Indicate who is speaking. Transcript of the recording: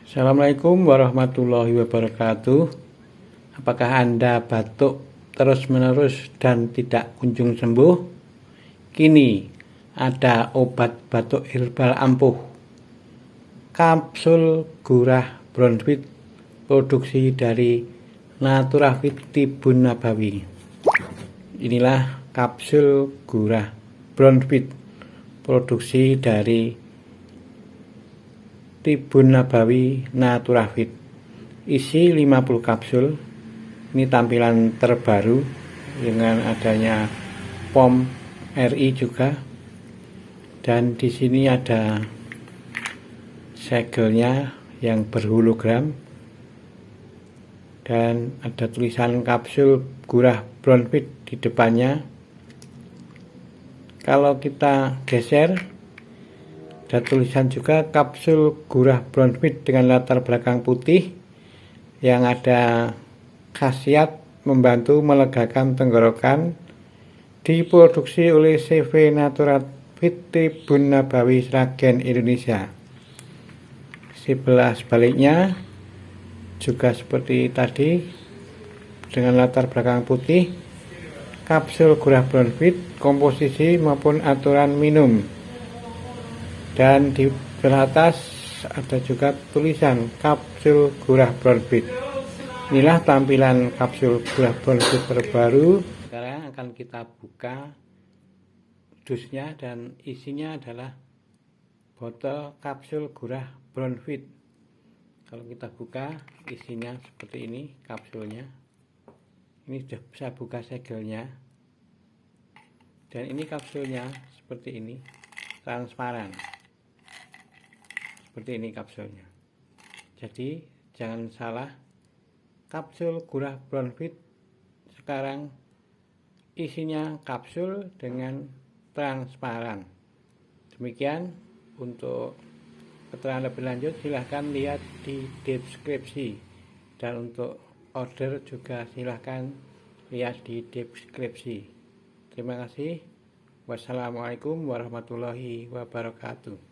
Speaker 1: Assalamualaikum warahmatullahi wabarakatuh. Apakah Anda batuk terus-menerus dan tidak kunjung sembuh? Kini ada obat batuk herbal ampuh, kapsul gurah bronfit, produksi dari Naturavit Tibun Nabawi. Inilah kapsul gurah bronfit, produksi dari Tibun Nabawi Naturavit. Isi 50 kapsul. Ini tampilan terbaru dengan adanya POM RI juga. Dan di sini ada segelnya yang berhologram dan ada tulisan kapsul gurah bronfit di depannya. Kalau kita geser, ada tulisan juga kapsul gurah bronfit dengan latar belakang putih yang ada khasiat membantu melegakan tenggorokan, diproduksi oleh CV Naturavit Tibun Nabawi Sragen Indonesia. Sebelah sebaliknya juga seperti tadi dengan latar belakang putih, kapsul gurah bronfit, komposisi maupun aturan minum. Dan di sebelah atas ada juga tulisan kapsul gurah bronfit. Inilah tampilan kapsul gurah bronfit terbaru. Sekarang akan kita buka dusnya dan isinya adalah botol kapsul gurah bronfit. Kalau kita buka, isinya seperti ini kapsulnya. Ini sudah bisa buka segelnya. Dan ini kapsulnya seperti ini, transparan. Seperti ini kapsulnya. Jadi jangan salah, kapsul gurah bronfit sekarang isinya kapsul dengan transparan. Demikian. Untuk keterangan lebih lanjut silahkan lihat di deskripsi, dan untuk order juga silahkan lihat di deskripsi. Terima kasih. Wassalamualaikum warahmatullahi wabarakatuh.